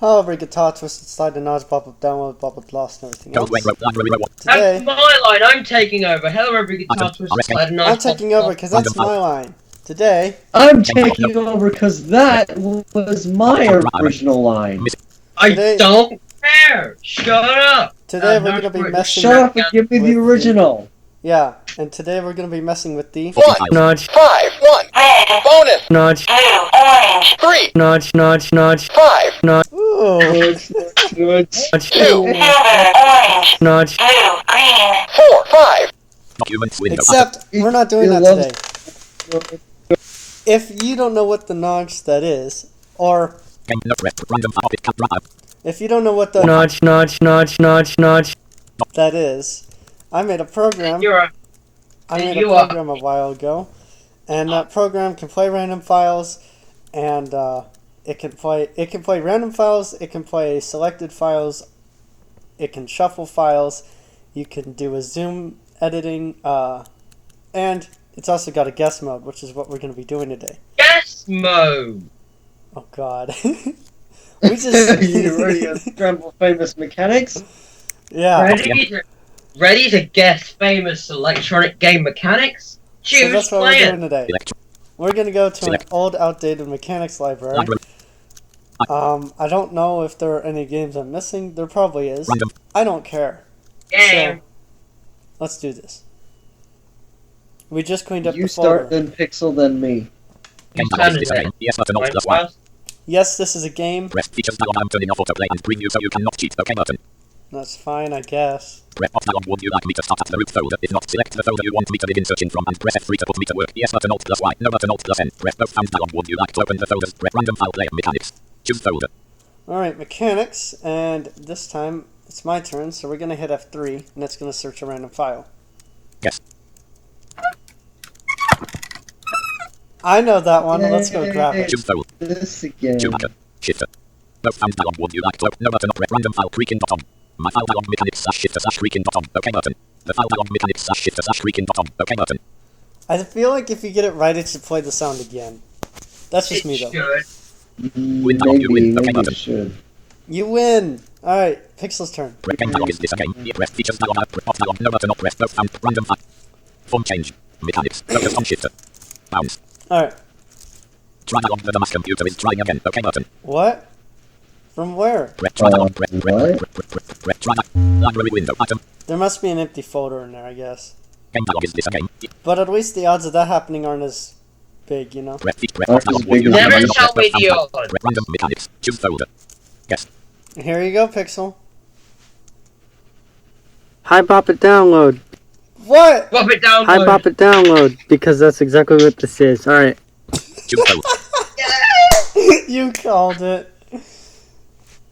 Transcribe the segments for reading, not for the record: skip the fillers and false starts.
However, guitar twisted slide and nods, bop up, download, bop up, lost, and everything else. Today, that's my line. I'm taking over. Hello, every guitar twisted slide and I'm taking over because that's my line. Today, I'm taking over because that was my original line. I don't care. Shut up. Today we're gonna be messing. Shut up and give me the original. Yeah, and today we're gonna be messing with the Nudge 5 1 bonus nudge 2 orange 3 nudge 5 nudge Ooh. Nudge 2 orange nudge 2 green 4 5. Except we're not doing that today. If you don't know what the nudge that is, or if you don't know what the nudge that is, I made a program. I made a program a while ago, and that program can play random files, and it can play random files. It can play selected files. It can shuffle files. You can do a zoom editing, and it's also got a guess mode, which is what we're going to be doing today. Guess mode. Oh God. We just You already scramble famous mechanics. Yeah. Ready to guess famous electronic game mechanics? So Choose that's what player. we're doing today. We're gonna go to an old, outdated mechanics library. I don't know if there are any games I'm missing. There probably is. I don't care. Game. So, let's do this. We just cleaned up You the folder. start, then Pixel, then me. You turn it in. Yes, this is a game. Press features dialog. I'm turning off autoplay and preview so you cannot cheat. OK button. That's fine, I guess. Press off dialog. Would you like me to start at the root folder? If not, select the folder you want me to begin searching from and press F3 to put me to work. Yes button Alt plus Y. No button Alt plus N. Press both found dialog. Would you like to open the folders? Press random file player mechanics. Choose folder. Alright, mechanics, and this time it's my turn, so we're gonna hit F3 and it's gonna search a random file. Yes. I know that one. Let's go grab it. Choose folder. This again. Choose marker. Shifter. Both found dialog. Would you like to open? No button. Press random file creaking.com. My file dialog mechanics /shifter /creaking.com. OK button. The file dialog mechanics /shifter /creaking.com. OK button. I feel like if you get it right, it should play the sound again. That's just me, though. Maybe you should. You win! Alright, Pixel's turn. Press game dialog. Is this a game? Press features dialog. Press off dialog. No button. Press both found random file. Form change. Mechanics. Focus on shifter. Bounce. Alright. Try dialog. The mass computer is trying again. OK button. What? From where? Press try dialog. Press try library window item. There must be an empty folder in there, I guess. Game dialog. Is this a game? But at least the odds of that happening aren't as big, you know? Press off dialog. Would you Never like to tell me the odds. press random mechanics. Choose folder. Yes. Here you go, Pixel. Hi, Bop It Download. What? Pop it down. Hi, Bop It Download. Because that's exactly what this is. Alright. Choose folder. You called it.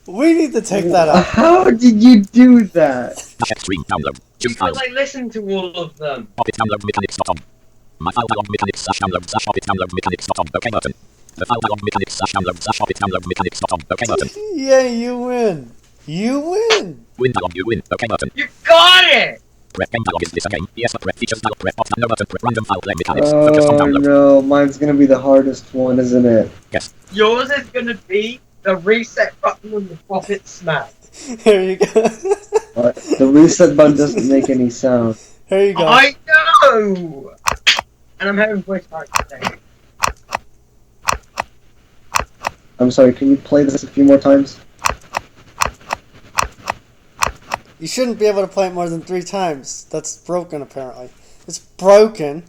We need to take that out. How did you do that? Extreme download. Choose Because files. I listen to all of them. Opit download mechanics.com. My file dialog mechanics /download /opit download mechanics.com. OK button. The file dialog mechanics /download /opit download mechanics.com. OK button. Yeah, you win. You win. Win dialog. You win. OK button. You got it! Press game dialog. Is this a game? Yes. Press features dialog. Press off no button. Press random file play mechanics. Focus on Oh download. no, mine's gonna be the hardest one, isn't it? Yes. Yours is gonna be the reset button and the profit smash. Here you go. What? The reset button doesn't make any sound. Here you go. I know! And I'm having voice crack today. I'm sorry, can you play this a few more times? You shouldn't be able to play it more than 3 times. That's broken, apparently. It's broken.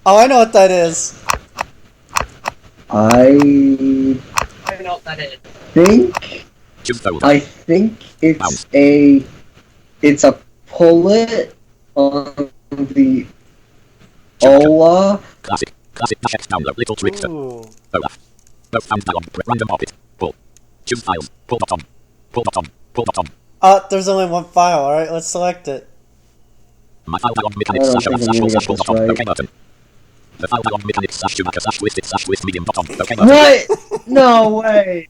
Oh, I know what that is. I don't know what that is. Choose folder. I think it's a pullet on the Ola. Classic dash download. Little trickster. Ooh. Olaf. Both found dialog. Press random opit. Pull. Choose files. Pull.com. Pull.com. Pull.com. There's only one file, alright? Let's select it. My file dialog mechanics I don't think I'm gonna get this pull.com. right. OK button. The file dialog mechanics /Schumacher/twisted/twist medium.com. OK button. What? No way!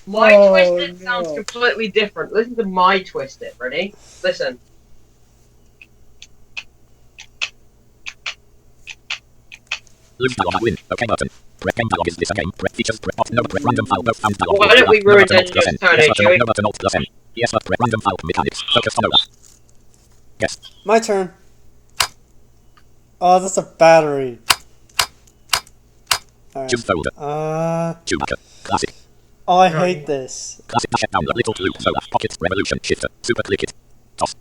My Oh, Twisted no. sounds completely different. Listen to my Twisted. Ready? Listen. Lose dialog. I win. OK button. Prep game dialog. Is this a game? Prep features. Prep off. No. Prep random file. Both found dialog. Why don't we No ruin button, Alt plus Dungeon's N. turn, Yes button. Chewie? No button, Alt plus N. Yes but prep random file mechanics. Focus on over. Guess. My turn. Oh, that's a battery. Alright. Choose folder. Chewbacca. Classic. Oh, I hate this. Classic dash download. Little loop. Zola. Pocket. Revolution. Shifter. Super click it. Toss.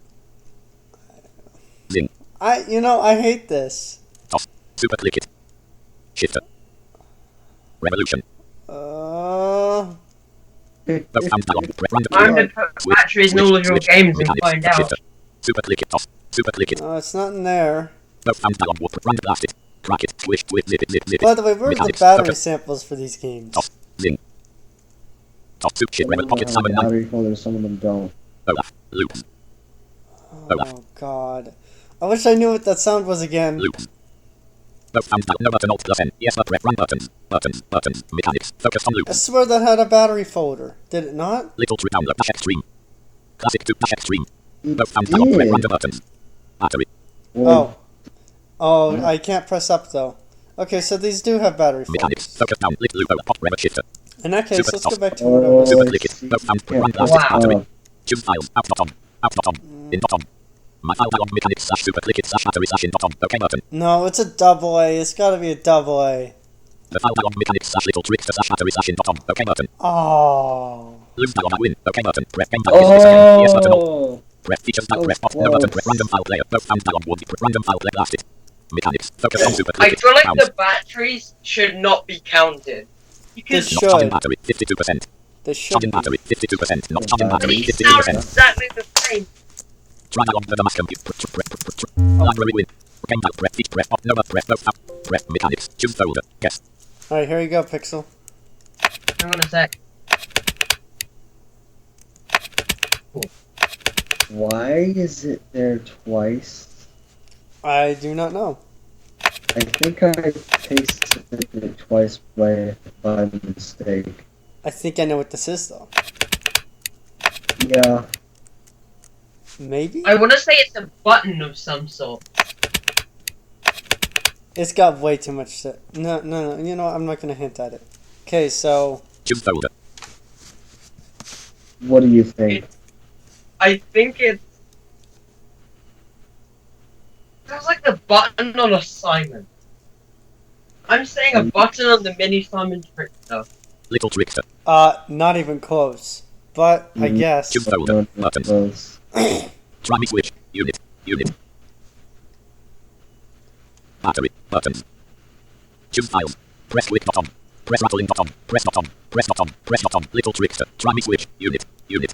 Zing. I hate this. Toss. Super click it. Shifter. Revolution. Both found dialog. Prep random. I'm gonna put batteries in all of your games and find out. Shifter. Super click it. Toss. Super click it. No, it's not in there. Both found dialog. Random blast it. Crack it. Squish. Twist. Zip it. Zip it. By the way, where are the Mechanics. battery Focus. samples for these games? Toss. Zing. Toss. Soup shit. Rebel pocket. Salmon. Nine. Battery folders, some of them don't. Olaf. Loops. Olaf. Oh, God. I wish I knew what that sound was again. Loops. Both found dialog. No button. Alt plus N. Yes but prep. Run buttons. Buttons. Buttons. Mechanics. Focus on I loops. swear that had a battery folder. Did it not? Little tree download. Dash extreme. Classic 2 dash extreme. Both found dialog. Prep random buttons. Battery. Oh, I can't press up though. Okay, so these do have battery Mechanics. folders. Focus down. Little loop. Pop. Remote shifter. In that case, Super let's go toss. back to what I was. Super click it. Both found. Run blast it. Wow. Battery. Choose files. Out.com. Out.com. In.com. My file dialog mechanics slash super click it slash battery slash in.com. OK button. No, it's a double A. It's gotta be a double A. The file dialog mechanics slash little trickster slash battery slash in.com. OK button. Oh. Loop dialog at win. OK button. Prep game dialog. Is this a game? Yes button. Alt. Prep features dialog. Prep off. No button. Prep random file player. Both found dialog. One. Prep random file player. Blast it. Mechanics. Focus on super I click it. feel like Found. the batteries should not be counted. They Because Not charging should. battery. 52%. They should Charging be. battery. 52%. Not charging battery. these sound 52%. exactly the same. Try dialog. The mask computer. Library win. Game dialog. Prep feature. Prep off. No button. Prep. Both found. Prep mechanics. Choose folder. Guess. Alright, here you go, Pixel. Hang on a sec. Why is it there twice? I do not know. I think I pasted it twice by mistake. I think I know what this is though. Yeah. Maybe? I want to say it's a button of some sort. It's got way too much to... No. You know what? I'm not gonna hint at it. Okay, so... Choose folder. What do you think? I think it's... Sounds like the button on a Simon. I'm saying a button on the mini Simon Trickster. Little trickster. Not even close. But, I guess. Choose folder. Not Buttons. close. Try me switch. Unit. Battery. Buttons. Choose files. Press click.com. Press rattling.com. Press.com. Press.com. Press.com. Little trickster. Try me switch. Unit. Unit?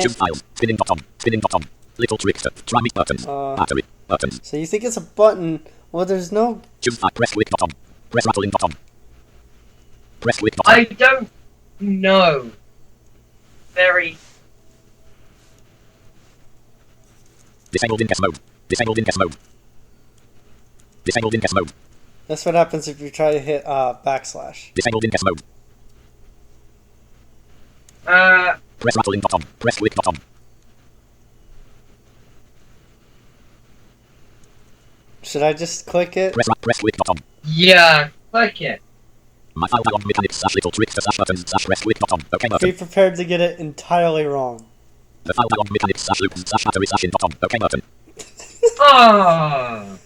Choose files. Spinning.com. Spinning.com. Little trickster. Try me buttons. Battery. Buttons. So you think it's a button? Well, there's no... Choose file. Press click.com. Press rattling.com. Press click.com. I don't know. Very... Disabled in guest mode. Disabled in guest mode. Disabled in guest mode. That's what happens if you try to hit backslash. Disabled in guest mode. Press rattling.com. Press click.com. Should I just click it? Press click.com. Yeah, click it. My file dialog mechanics slash little trickster slash buttons slash press click.com. OK button. Be prepared to get it entirely wrong. The file dialog mechanics slash loop slash battery slash in.com. OK button. Oh.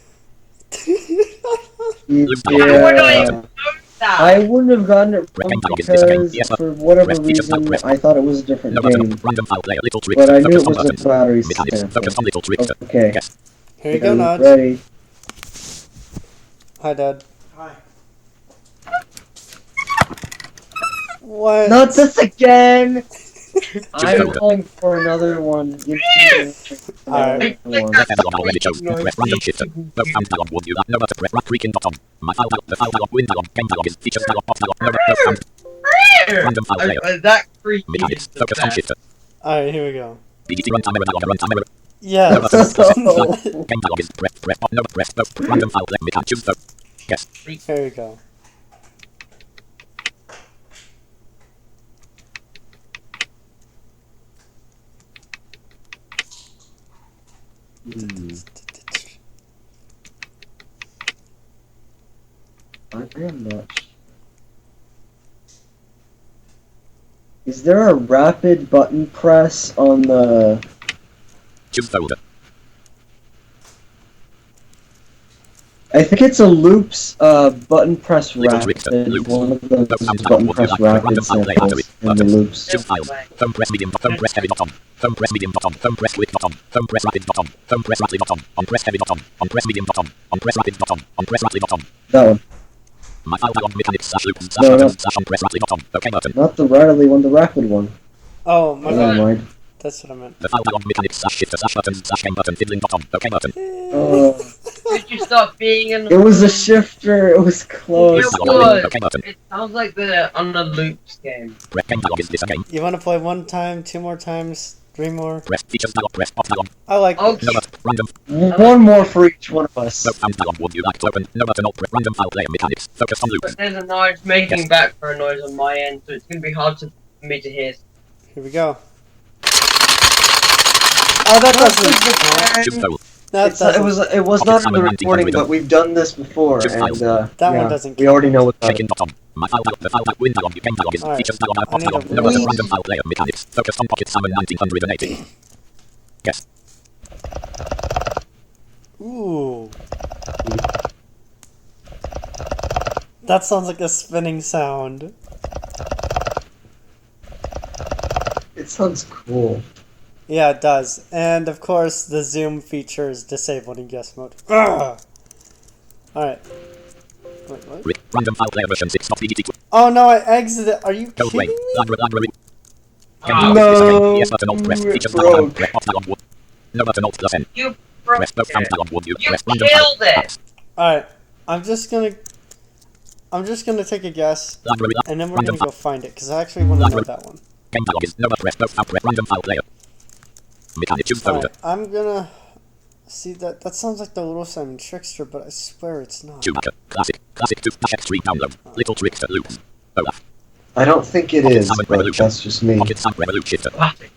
Yeah. Why would I know that? I wouldn't have gotten it wrong because, Yes, for whatever press features reason, press. I thought it was a different No button. game. Random file player. Little trickster. But I knew Focus it on was a buttons. battery Mechanics. sample. Focus on little trickster. Okay. Guess. Here you go, Nod. Ready. Hi, Dad. Hi. What? Not this again! I'm folder. calling for another one. Alright. FM already chose. Press random shifter. Both found dialog one. You like no button. Press creaking.com. My file dialog. The file dialog. Win dialog. Game dialog is features dialog. Off dialog. No button. Both found. Random file player. That creepy Mechanics. is the Focus on best. shifter. Alright, here we go. BDT runtime error dialog. Runtime error. No Yes. button. Game dialog is press. No press. Both. Random file player. Mechanics. Choose both. Guess. Here we go. I am not Is there a rapid button press on the... Choose folder. I think it's a loops button press Little rapid. trickster, loops. One of those Those sounds button would you press like rapid random file play samples battery in the buttons. loops. Choose files. Thumb press medium. Thumb press heavy. Thumb press medium. Thumb press quick. Thumb press rapid. Thumb press rapid. On press heavy. On press medium. On press rapid. On press rapid. That one. My file dialog mechanics slash loops slash No, no. buttons slash on press rapid. OK button. Not the rattly one, the rapid one. Oh, my Never bad. mind. That's what I meant. The file dialog mechanics slash shifter slash buttons slash game button fiddling. OK button. Did you stop being in the... It was a shifter, it was close. It was. It sounds like the on the loops game. Press game dialog. Is this a game? You want to play one time, two more times, three more? Press features dialog. Press off dialog. I like Oh, it. No button. Random. One more for each one of us. No sound dialog. Would you like to open? No button. Alt. Press random file player mechanics. Focus on loops. but there's a noise making background noise on my end, so it's gonna be hard for me to hear. Here we go. Oh, that Choose doesn't. file. That doesn't. It was not in the recording, but we've done this before, and That yeah, one doesn't. we already know what that Check is. in button. My file dialog. The file dialog. Win dialog. Game dialog is Alright. features dialog. I Off need dialog. a No button. really- Random file player mechanics. Focus on Pocket Salmon 1980. Guess. Ooh. That sounds like a spinning sound. It sounds cool. Yeah, it does. And of course, the zoom feature is disabled in guest mode. Ugh. Alright. Wait, what? Random file player version 6 of DGT. Oh no, I exited. Are you Code kidding Wayne. me? Library. No, Yes button. Alt. Press it features broke. dialog. Press off dialog. Wood. No button. Alt plus N. You broke Press both sounds it. dialog. Would you You press random killed file. it. Alright. I'm just gonna take a guess, Library. and then we're Random gonna go find it, because I actually want to know that one. Game dialog is no but press both sound. Press random file player. Mechanic choose folder. Alright, I'm gonna... See, that sounds like the Little Simon Trickster, but I swear it's not. Chewbacca. Classic. Classic 2-X3 download. Little Trickster loops. Olaf. I don't think it Pocket is, Salmon but Revolution. that's just me. Pocket Sound Revolution Shifter. Classic.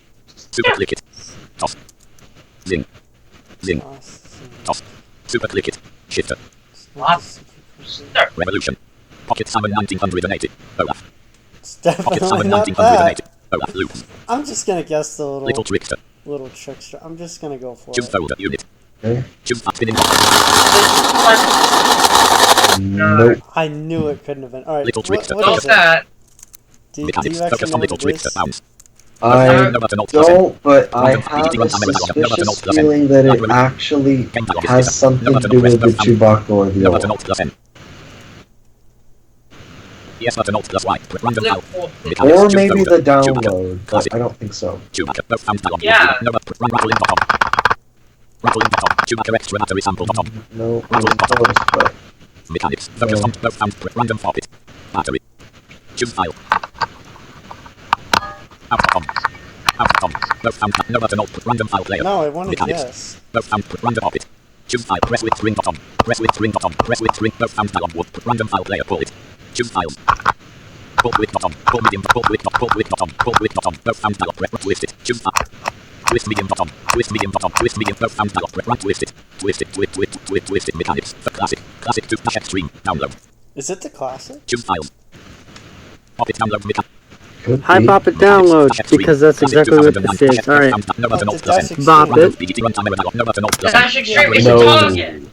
Super click it. Toss. Zing. Zing. Awesome. Toss. Super click it. Shifter. Classic. Revolution. Pocket Salmon 1980. Olaf. It's Pocket definitely Salmon not 1980. that. Olaf loops. I'm just gonna guess the Little Trickster. little trickster. I'm just gonna go for Choose it. folder unit. Okay. Choose fast spinning. Nope. I knew it couldn't have been. Alright, Little what trickster. is Stop it? that. Do you Mechanics. actually Focus know on what Little it Trickster is? sounds. I No button. Alt plus N. don't, but I Random have DGT a suspicious feeling that it actually has something to do with the Chewbacca or the No button. Olaf. Alt plus N. Yes button. Alt plus Y. Random file. Mechanics. Or Choose maybe folder. the Chewbacca. download, Classic. but I don't think so. Chewbacca. Both sounds dialog. Yeah. No but run rattling.com. Rattling.com. Chewbacca extra battery sample.com. No, it was close, but Mechanics. Focus on both sounds. Random pocket. Battery. Choose file. Outcome. Outcome. Both sounds. No button. Alt. Random file player. No, I want to Mechanics. guess. Both sounds. Random pocket. Choose file. Press with string.com. Press with string.com. Press with string. Both sounds dialog. Wood. Random file player. Pull it. Choose files. Pull with.com. Pull medium. Pull with.com. Pull with.com. Pull with.com. Both sounds dialog. Press twist it. Choose file. Twist medium.com. Twist medium.com. Twist medium. Both sounds dialog. Press twist it. Twist it. Twist it. Mechanics. For classic. Classic 2-Extreme. Download. Is it the classic? Choose files. Pocket download mechanic. could Hi, be. Bop It download, because that's exactly what this is. Alright. Bop it. Dash Extreme is No. a target.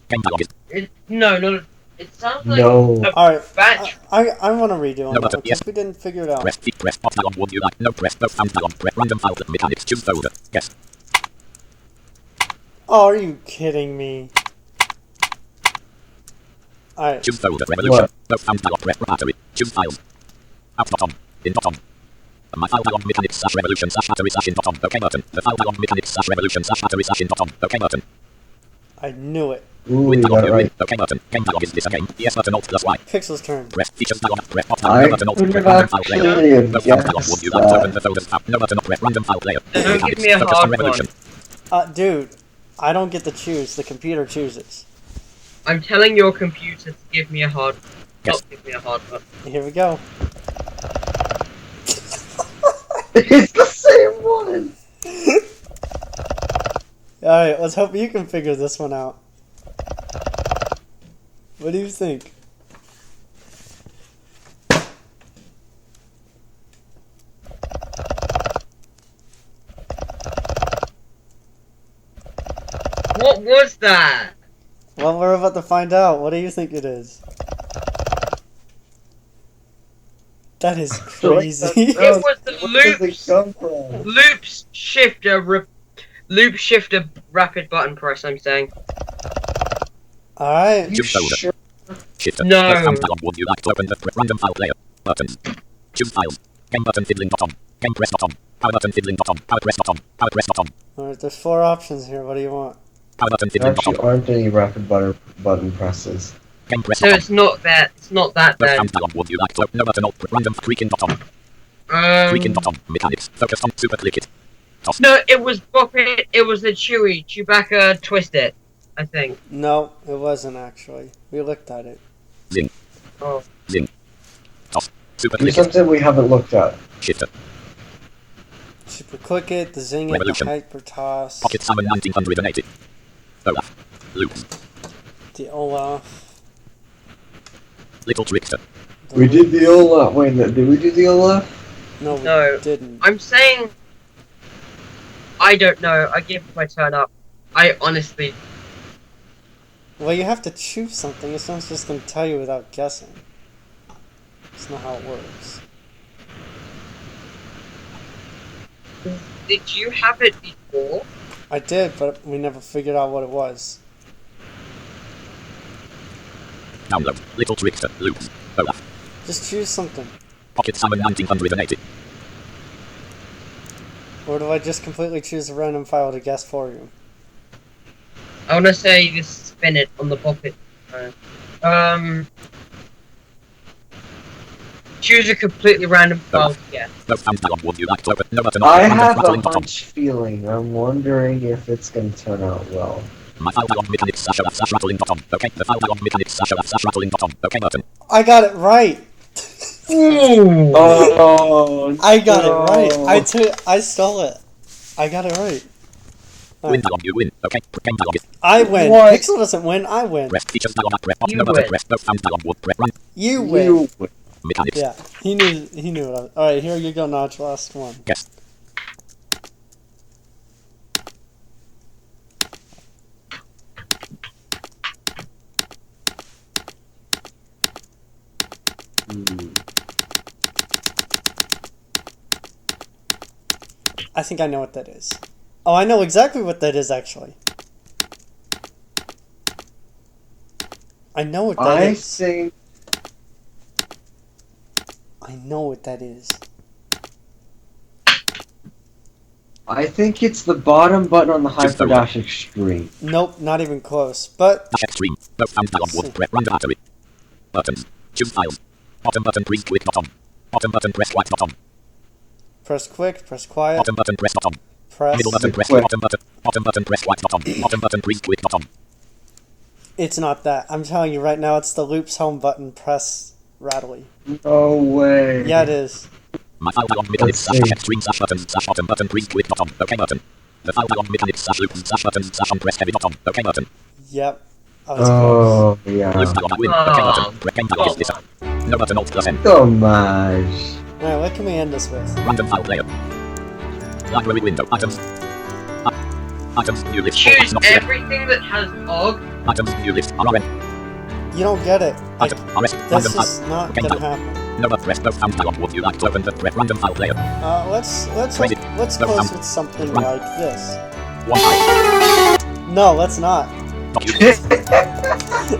No, no. It sounds like No. a Alright, batch. I want to redo on No that button, one, yes. because we didn't figure it out. Press off dialog. Would you like? No press. Both sounds dialog. Press random file mechanics. Choose folder. Guess. Oh, are you kidding me? Alright, Choose folder. Revolution. What? Both sounds dialog. Press battery. Choose files. Out.com. In.com. My file dialog mechanics slash revolution slash battery slash in.com. OK button. The file dialog mechanics slash revolution slash battery slash in.com. OK button. I knew it. Ooh, Win you dialog. got it right. OK button. Game dialog. Is this a game? Yes button. Alt plus Y. Pixel's turn. Press features dialog. Press off I dialog. No button. Alt. could Press have random file player. actually Both sounds dialog. Would you like to open guessed the folders tab? No button. Press random file player. Don't give Mechanics. me a Focus on hard revolution. Dude, I don't get to choose. The computer chooses. I'm telling your computer to give me a hard. Yes. Not give me a hard one. Here we go. It's the same one! Alright, let's hope you can figure this one out. What do you think? What was that? Well, we're about to find out. What do you think it is? That is crazy. It was the Where does it come from? loop shifter rapid button press, I'm saying. Alright. You sure? Shift. No. Press down would you like to open the random file player? Buttons. Choose files. Game button fiddling.com. Game press.com. Power button fiddling.com. Power press.com. Power press.com. Alright, there's 4 options here. What do you want? Power button There actually fiddling.com. aren't any rapid button presses. Game So press.com. it's not that. It's not that Press then. down would you like to open no button alt random creaking.com. Creaking.com. Mechanics. Focus on super click it. Toss. No, it was Bop It. It was the Chewbacca Twist It, I think. No, it wasn't actually. We looked at it. Zing. Oh. Zing. Toss. Super Do click it. something we haven't looked at. Shifter. Super click it, the zing it, the Revolution. hyper toss, Pocket Salmon 1980. Olaf. Loop. the Olaf. Little Trickster. The We did the Olaf. Wait, did we do the Olaf? No, we No. didn't. I'm saying. I don't know. I give my turn up. I honestly. Well, you have to choose something. It's not just going to tell you without guessing. It's not how it works. Did you have it before? I did, but we never figured out what it was. Download. Little Trickster. Loop. Olaf. Just choose something. Pocket Salmon 1980. Or do I just completely choose a random file to guess for you? I want to say just spin it on the Bop It. Choose a completely random file to guess. No found down would you like to open no button I random have a rattling.com. hunch feeling. I'm wondering if it's going to turn out well. My file dialog mechanics / rattling.com. Okay, the file dialog mechanics / rattling.com. Okay, button. I got it right! Ooh. Oh, I got it right! I stole it. I got it right. Win dialog, you win. Okay, game dialog is I win. What? Pixel doesn't win, I win. press features dialog press You no button win. press no found dialog would press run You win. You mechanics. Yeah, he knew what I was. Alright, here you go, Notch, last one. Guess. I think I know what that is. Oh, I know exactly what that is, actually. I know what that I is. think I know what that is. I think it's the bottom button on the Just the Hyperdash Extreme. Nope, not even close. But Dash extreme. No found dialog would press run battery. Buttons. Choose files. Bottom button press quick.com. Bottom button press quiet.com. press quick, press quiet, Bottom button press bottom. press. Middle button press quick. bottom button press quiet.com. Bottom button press quick.com. It's not that. I'm telling you right now, it's the loops home button, press rattly. No way. Yeah, it is. My file dialog mechanics Let's see. extreme bottom button press quick.com. Okay button. The file dialog mechanics loop button on press heavy.com. Okay button. Yep. I was close. Oh, yeah. Loop dialog win. Okay button. Press game dialog is this. No button alt plus N. Dommage. Alright, what can we end this with? Random file player. Library window. Items. Items. New list. Choose Not select. everything that has OG. Items. New list. RRN. You don't get it. Like, Item. RS. this Random is file. not Game gonna dialog. happen. No but press no found dialog. Would you like to open the press random file player? Let's Crazy. close with something Run. like this. One file. No, let's not. Document.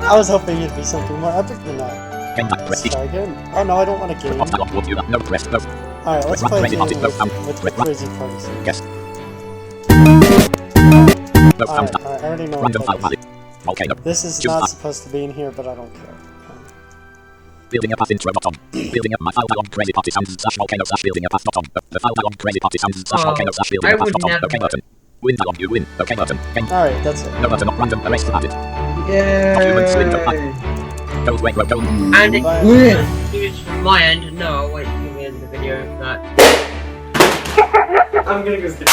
I was hoping it'd be something more epic than that. Game dialog. Press Let's feature. try again. Oh no, I don't want a game. Off dialog. Would you like no press no. Alright, let's Run play a crazy game party, no found. with Run. crazy parties. Guess. No found. Alright, I already know Random file what that is. valid. Volcano. This is Choose not file. supposed to be in here, but I don't care. Building a path intro.com. Building up my file dialog crazy party sounds / volcano / building a path.com. The file dialog crazy party sounds / volcano / building I a would path.com. never- Okay button. Win dialog you win. Okay button. Game. Alright, that's it. No button. Random erase added. Yay! Gold wait gold. And it Bye. is from my end. No, I'll wait till the end of the video for that. I'm gonna go skip.